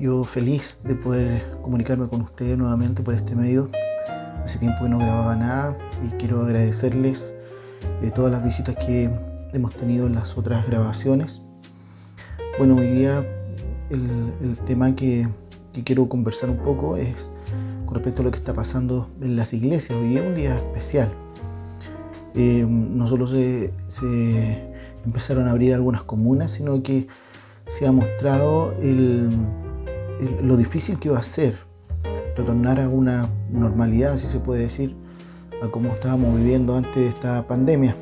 Yo feliz de poder comunicarme con ustedes nuevamente por este medio. Hace tiempo que no grababa nada y quiero agradecerles todas las visitas que hemos tenido en las otras grabaciones. Bueno, hoy día el tema que quiero conversar un poco es con respecto a lo que está pasando en las iglesias. Hoy día es un día especial. No solo se empezaron a abrir algunas comunas, sino que se ha mostrado lo difícil que va a ser retornar a una normalidad, si se puede decir, a como estábamos viviendo antes de esta pandemia.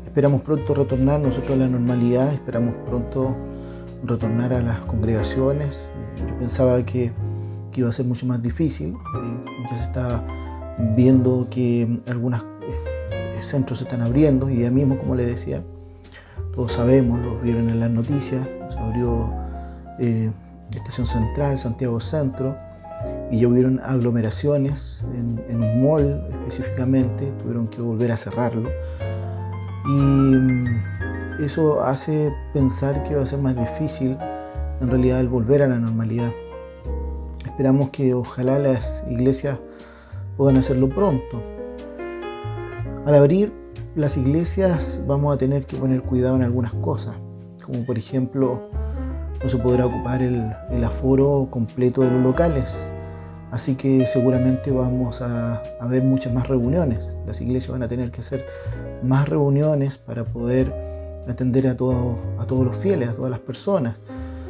Esperamos pronto retornar nosotros a la normalidad, esperamos pronto retornar a las congregaciones. Yo pensaba que iba a ser mucho más difícil. Ya se está viendo que algunos centros se están abriendo y ya mismo, como les decía, todos sabemos, lo vieron en las noticias, se abrió Estación Central, Santiago Centro, y ya hubieron aglomeraciones en un mall específicamente, tuvieron que volver a cerrarlo. Y eso hace pensar que va a ser más difícil en realidad el volver a la normalidad. Esperamos que ojalá las iglesias puedan hacerlo pronto. Al abrir las iglesias vamos a tener que poner cuidado en algunas cosas, como por ejemplo no se podrá ocupar el aforo completo de los locales, así que seguramente vamos a ver muchas más reuniones. Las iglesias van a tener que hacer más reuniones para poder atender a todos los fieles, a todas las personas.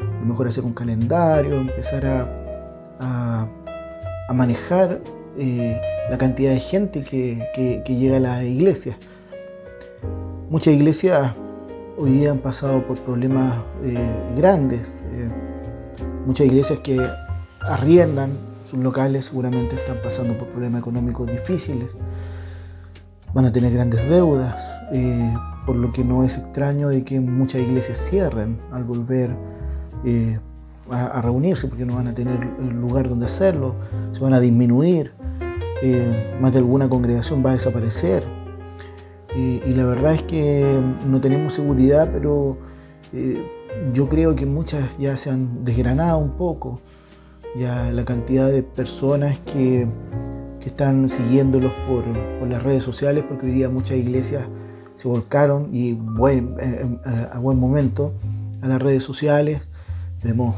A lo mejor hacer un calendario, empezar a manejar la cantidad de gente que llega a las iglesias. Muchas iglesias hoy día han pasado por problemas grandes. Muchas iglesias que arriendan sus locales seguramente están pasando por problemas económicos difíciles. Van a tener grandes deudas, por lo que no es extraño de que muchas iglesias cierren al volver a reunirse, porque no van a tener lugar donde hacerlo, se van a disminuir, más de alguna congregación va a desaparecer. Y la verdad es que no tenemos seguridad, pero yo creo que muchas ya se han desgranado un poco, ya la cantidad de personas que están siguiéndolos por las redes sociales, porque hoy día muchas iglesias se volcaron y a buen momento a las redes sociales. Vemos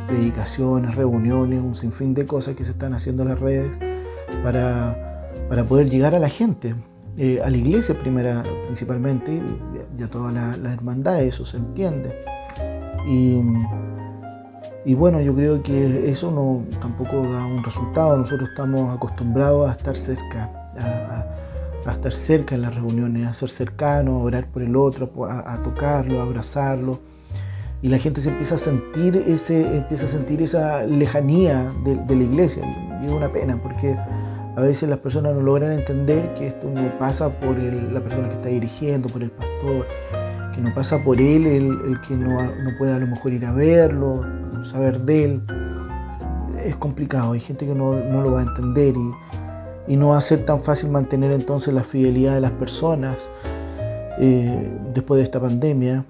predicaciones, reuniones, un sinfín de cosas que se están haciendo en las redes para poder llegar a la gente. A la iglesia principalmente, y a toda la hermandad, eso se entiende. Y bueno, yo creo que eso tampoco da un resultado. Nosotros estamos acostumbrados a estar cerca, a estar cerca en las reuniones, a ser cercanos, a orar por el otro, a tocarlo, a abrazarlo. Y la gente se empieza a sentir esa lejanía de la iglesia. Y es una pena, porque a veces las personas no logran entender que esto no pasa por la persona que está dirigiendo, por el pastor, que no pasa por él el que no pueda a lo mejor ir a verlo, saber de él. Es complicado, hay gente que no lo va a entender y no va a ser tan fácil mantener entonces la fidelidad de las personas después de esta pandemia,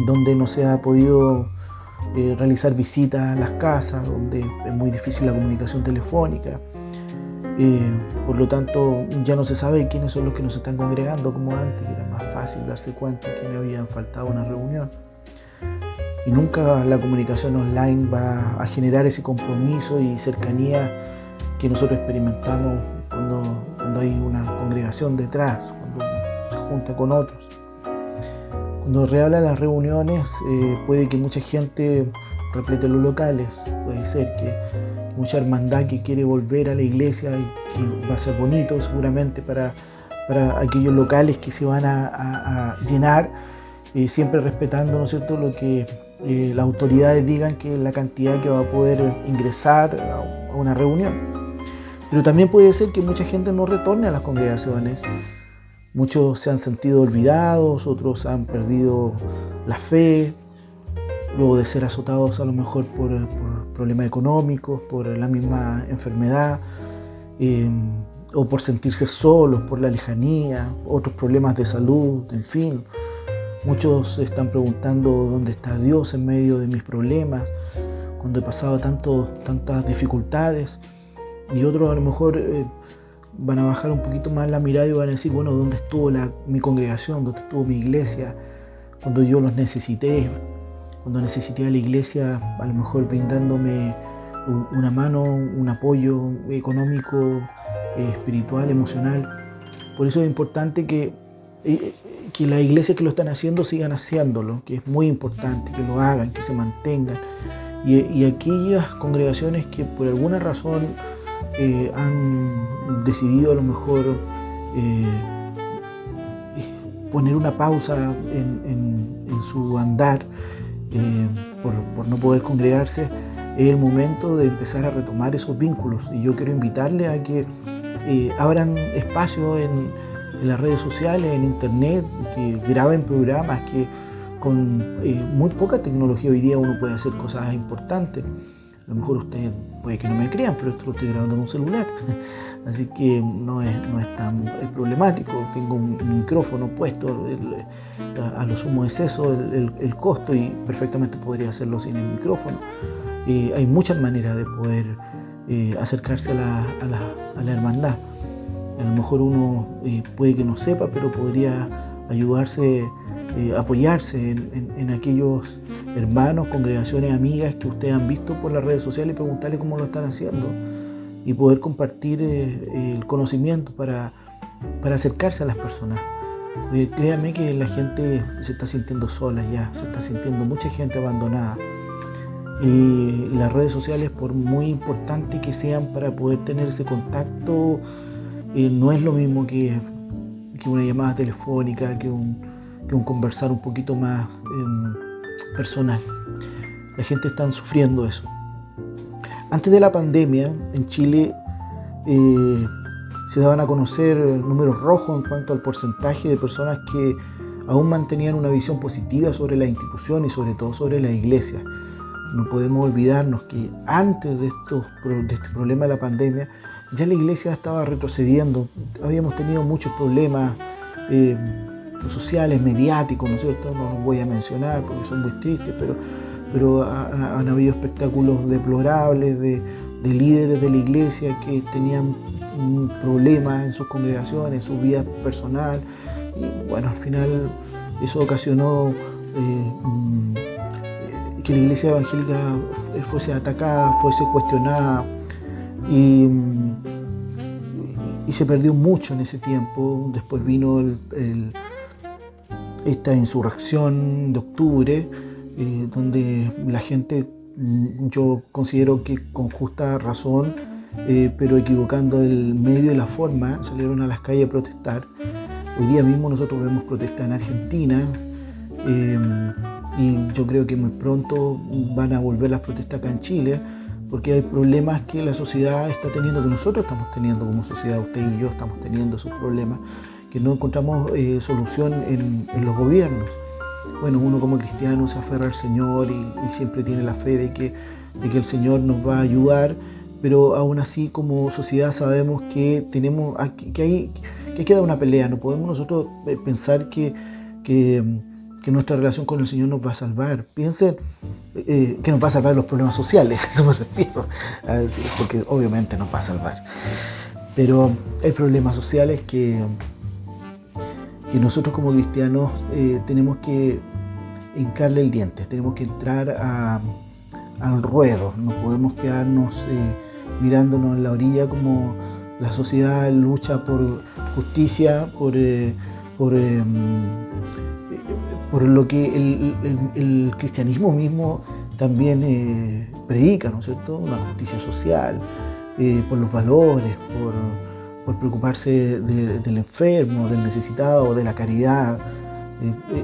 donde no se ha podido realizar visitas a las casas, donde es muy difícil la comunicación telefónica. Por lo tanto, ya no se sabe quiénes son los que nos están congregando como antes, que era más fácil darse cuenta que me habían faltado una reunión. Y nunca la comunicación online va a generar ese compromiso y cercanía que nosotros experimentamos cuando hay una congregación detrás, cuando se junta con otros. Cuando rehabla las reuniones, puede que mucha gente replete los locales, puede ser que mucha hermandad que quiere volver a la iglesia y va a ser bonito seguramente para aquellos locales que se van a llenar, siempre respetando, ¿no es cierto?, lo que las autoridades digan que es la cantidad que va a poder ingresar a una reunión. Pero también puede ser que mucha gente no retorne a las congregaciones. Muchos se han sentido olvidados, otros han perdido la fe, luego de ser azotados a lo mejor por problemas económicos, por la misma enfermedad, o por sentirse solos, por la lejanía, otros problemas de salud, en fin. Muchos se están preguntando dónde está Dios en medio de mis problemas. cuando he pasado tantas dificultades, y otros a lo mejor van a bajar un poquito más la mirada y van a decir, bueno, ¿dónde estuvo mi congregación? ¿Dónde estuvo mi iglesia? Cuando yo los necesité, cuando necesité a la iglesia, a lo mejor brindándome una mano, un apoyo económico, espiritual, emocional. Por eso es importante que las iglesias que lo están haciendo sigan haciéndolo, que es muy importante, que lo hagan, que se mantengan. Y aquellas congregaciones que por alguna razón han decidido a lo mejor poner una pausa en su andar por no poder congregarse, es el momento de empezar a retomar esos vínculos. Y yo quiero invitarles a que abran espacio en las redes sociales, en internet, que graben programas, que con muy poca tecnología hoy día uno puede hacer cosas importantes. A lo mejor ustedes puede que no me crean, pero esto lo estoy grabando en un celular, así que no es tan problemático. Tengo un micrófono puesto, a lo sumo es eso el costo, y perfectamente podría hacerlo sin el micrófono. Hay muchas maneras de poder acercarse a la hermandad. A lo mejor uno puede que no sepa, pero podría ayudarse, apoyarse en aquellos hermanos, congregaciones, amigas que ustedes han visto por las redes sociales y preguntarle cómo lo están haciendo, y poder compartir el conocimiento para acercarse a las personas. Porque créanme que la gente se está sintiendo sola ya, se está sintiendo mucha gente abandonada. Y las redes sociales, por muy importante que sean para poder tener ese contacto, no es lo mismo que una llamada telefónica, que un conversar un poquito más personal. La gente está sufriendo eso. Antes de la pandemia, en Chile se daban a conocer números rojos en cuanto al porcentaje de personas que aún mantenían una visión positiva sobre la institución y sobre todo sobre la iglesia. No podemos olvidarnos que antes de este problema de la pandemia, ya la iglesia estaba retrocediendo. Habíamos tenido muchos problemas sociales, mediáticos, ¿no es cierto? No los voy a mencionar porque son muy tristes, pero han habido espectáculos deplorables de líderes de la iglesia que tenían problemas en sus congregaciones, en su vida personal. Y bueno, al final eso ocasionó que la iglesia evangélica fuese atacada, fuese cuestionada, y se perdió mucho en ese tiempo. Después vino esta insurrección de octubre, donde la gente, yo considero que con justa razón, pero equivocando el medio y la forma, salieron a las calles a protestar. Hoy día mismo nosotros vemos protestas en Argentina, y yo creo que muy pronto van a volver las protestas acá en Chile, porque hay problemas que la sociedad está teniendo, que nosotros estamos teniendo como sociedad, usted y yo estamos teniendo esos problemas, que no encontramos solución en los gobiernos. Bueno, uno como cristiano se aferra al Señor y siempre tiene la fe de que el Señor nos va a ayudar, pero aún así como sociedad sabemos que que queda una pelea. No podemos nosotros pensar que nuestra relación con el Señor nos va a salvar. Piensen que nos va a salvar los problemas sociales, a eso me refiero, porque obviamente nos va a salvar. Pero hay problemas sociales que nosotros como cristianos tenemos que hincarle el diente, tenemos que entrar al ruedo. No podemos quedarnos mirándonos en la orilla como la sociedad lucha por justicia, por lo que el cristianismo mismo también predica, ¿no es cierto? Una justicia social, por los valores, por preocuparse del enfermo, del necesitado, de la caridad.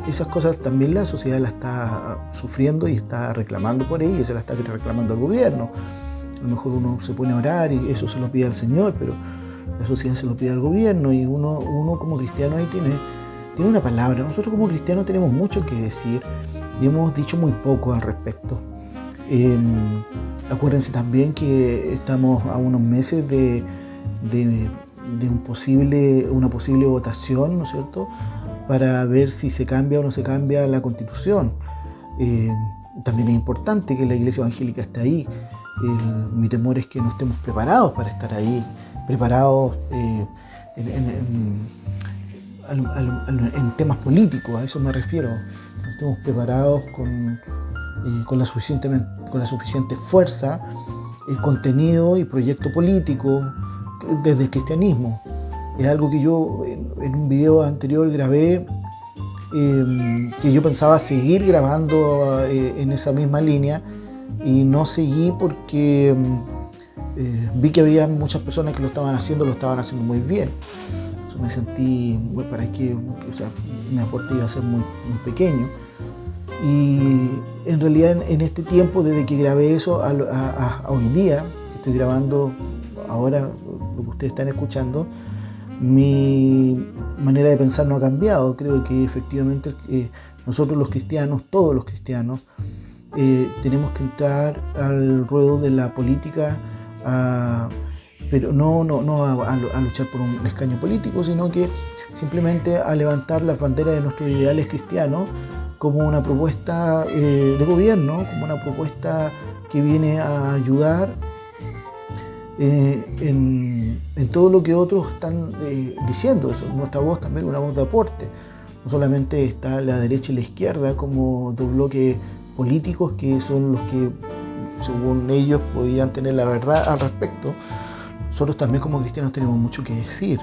Esas cosas también la sociedad la está sufriendo y está reclamando por ello, y se la está reclamando al gobierno. A lo mejor uno se pone a orar y eso se lo pide al Señor, pero la sociedad se lo pide al gobierno, y uno como cristiano ahí tiene una palabra. Nosotros como cristianos tenemos mucho que decir y hemos dicho muy poco al respecto. Acuérdense también que estamos a unos meses de una posible votación, ¿no es cierto?, para ver si se cambia o no se cambia la Constitución. también es importante que la iglesia evangélica esté ahí. Mi temor es que no estemos preparados para estar ahí, preparados en temas políticos, a eso me refiero. No estemos preparados con la suficiente fuerza, contenido y proyecto político desde el cristianismo. Es algo que yo en un video anterior grabé, que yo pensaba seguir grabando en esa misma línea, y no seguí porque vi que había muchas personas que lo estaban haciendo muy bien. Entonces me sentí, ¿para qué? O sea, mi aporte iba a ser muy pequeño. Y en realidad en este tiempo, desde que grabé eso a hoy día, que estoy grabando ahora lo que ustedes están escuchando, mi manera de pensar no ha cambiado. Creo que efectivamente nosotros los cristianos, todos los cristianos, tenemos que entrar al ruedo de la política, pero no a luchar por un escaño político, sino que simplemente a levantar las banderas de nuestros ideales cristianos como una propuesta de gobierno, como una propuesta que viene a ayudar en todo lo que otros están diciendo. Eso, nuestra voz también es una voz de aporte. No solamente está la derecha y la izquierda como dos bloques políticos que son los que, según ellos, podrían tener la verdad al respecto. Nosotros también como cristianos tenemos mucho que decir.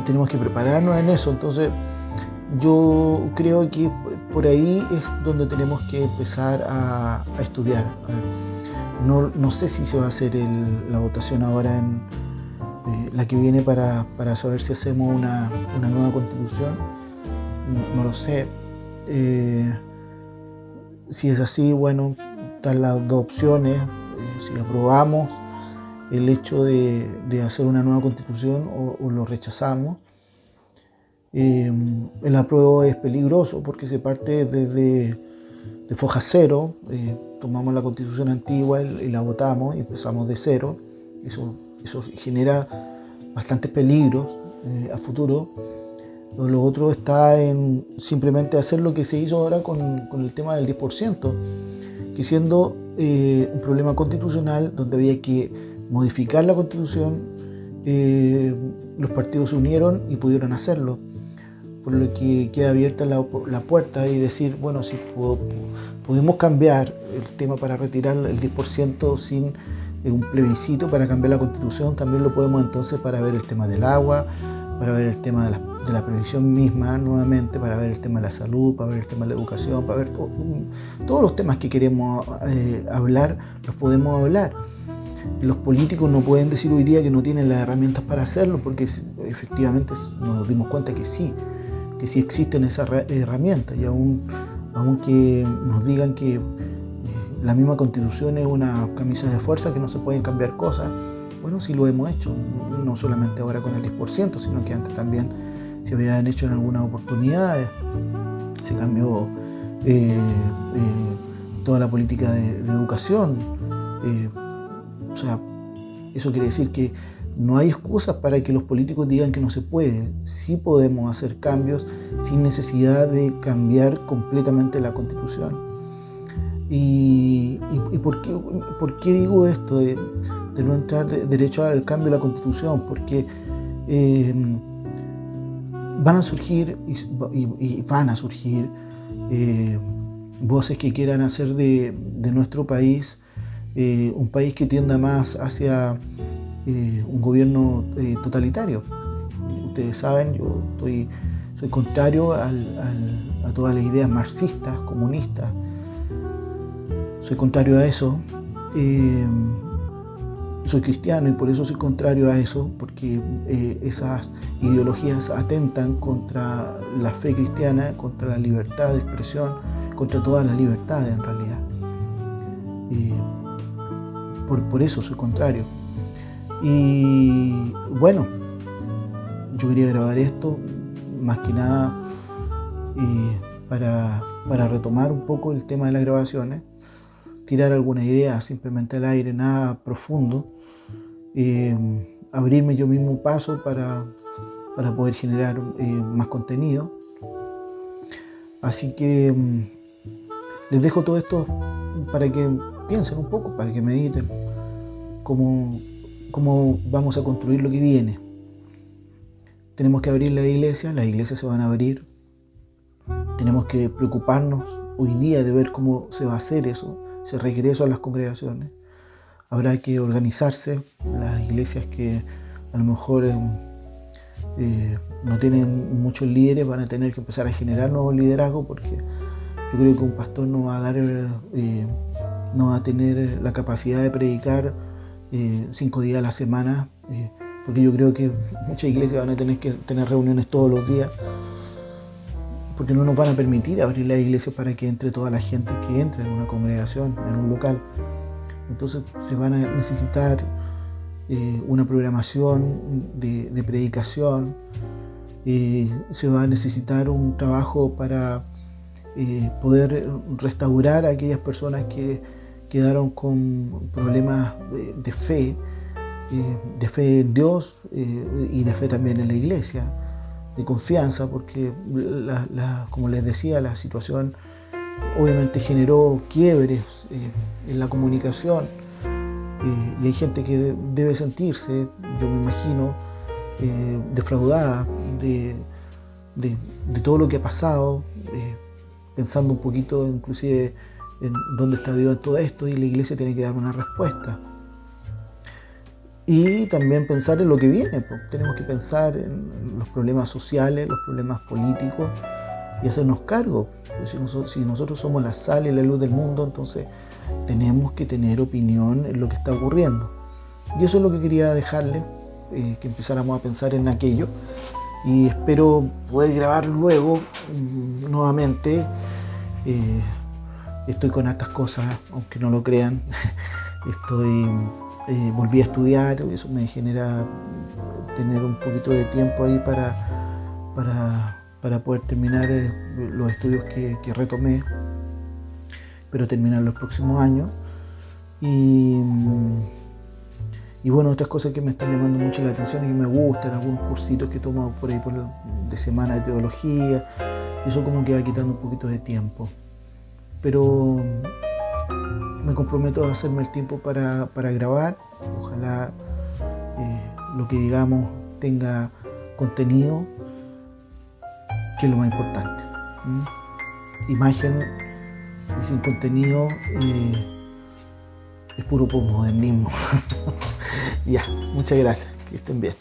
Tenemos que prepararnos en eso. Entonces, yo creo que por ahí es donde tenemos que empezar a estudiar. No sé si se va a hacer la votación ahora en la que viene para saber si hacemos una nueva constitución. No lo sé. Si es así, bueno, están las dos opciones. Si aprobamos el hecho de hacer una nueva constitución o lo rechazamos. El apruebo es peligroso porque se parte de foja cero. Tomamos la constitución antigua y la votamos y empezamos de cero. Eso genera bastantes peligros a futuro. Lo otro está en simplemente hacer lo que se hizo ahora con el tema del 10%, que siendo un problema constitucional donde había que modificar la constitución, los partidos se unieron y pudieron hacerlo. Por lo que queda abierta la puerta y decir, bueno, si podemos cambiar el tema para retirar el 10% sin un plebiscito para cambiar la constitución, también lo podemos entonces para ver el tema del agua, para ver el tema de la previsión misma nuevamente, para ver el tema de la salud, para ver el tema de la educación, para ver todos los temas que queremos hablar, los podemos hablar. Los políticos no pueden decir hoy día que no tienen las herramientas para hacerlo, porque efectivamente nos dimos cuenta que sí existen esas herramientas, y aunque nos digan que la misma constitución es una camisa de fuerza, que no se pueden cambiar cosas, bueno, sí lo hemos hecho, no solamente ahora con el 10%, sino que antes también se habían hecho en algunas oportunidades. Se cambió toda la política de educación. O sea, eso quiere decir que no hay excusas para que los políticos digan que no se puede. Sí podemos hacer cambios sin necesidad de cambiar completamente la Constitución. ¿Y por qué digo esto de no entrar derecho al cambio de la Constitución? Porque van a surgir voces que quieran hacer de nuestro país un país que tienda más hacia un gobierno totalitario. Ustedes saben, yo soy contrario a todas las ideas marxistas, comunistas. Soy contrario a eso. Soy cristiano y por eso soy contrario a eso, porque esas ideologías atentan contra la fe cristiana, contra la libertad de expresión, contra todas las libertades en realidad. Por eso soy contrario. Y bueno, yo quería grabar esto más que nada para retomar un poco el tema de las grabaciones, tirar alguna idea simplemente al aire, nada profundo, abrirme yo mismo un paso para poder generar más contenido. Así que Les dejo todo esto para que piensen un poco, para que mediten cómo vamos a construir lo que viene. Tenemos que abrir las iglesias se van a abrir. Tenemos que preocuparnos hoy día de ver cómo se va a hacer eso, ese regreso a las congregaciones. Habrá que organizarse. Las iglesias que a lo mejor no tienen muchos líderes van a tener que empezar a generar nuevos liderazgos, porque yo creo que un pastor no va a tener la capacidad de predicar 5 días a la semana, porque yo creo que muchas iglesias van a tener que tener reuniones todos los días, porque no nos van a permitir abrir la iglesia para que entre toda la gente que entre en una congregación, en un local. Entonces se van a necesitar una programación de predicación, se va a necesitar un trabajo para poder restaurar a aquellas personas que quedaron con problemas de fe en Dios y de fe también en la iglesia, de confianza, porque como les decía, la situación obviamente generó quiebres en la comunicación, y hay gente que debe sentirse, yo me imagino, defraudada de todo lo que ha pasado, pensando un poquito inclusive en dónde está Dios en todo esto, y la iglesia tiene que dar una respuesta. Y también pensar en lo que viene, pues. Tenemos que pensar en los problemas sociales, los problemas políticos, y hacernos cargo. Pues si nosotros somos la sal y la luz del mundo, entonces tenemos que tener opinión en lo que está ocurriendo. Y eso es lo que quería dejarles, que empezáramos a pensar en aquello. Y espero poder grabar luego nuevamente. Estoy con hartas cosas, aunque no lo crean. Volví a estudiar, eso me genera tener un poquito de tiempo ahí para poder terminar los estudios que retomé, pero terminar los próximos años. Y bueno, otras cosas que me están llamando mucho la atención y que me gustan, algunos cursitos que he tomado por ahí de semana de teología, y eso como que va quitando un poquito de tiempo. Pero me comprometo a hacerme el tiempo para grabar. Ojalá lo que digamos tenga contenido, que es lo más importante. Imagen y sin contenido es puro posmodernismo. Ya, muchas gracias, que estén bien.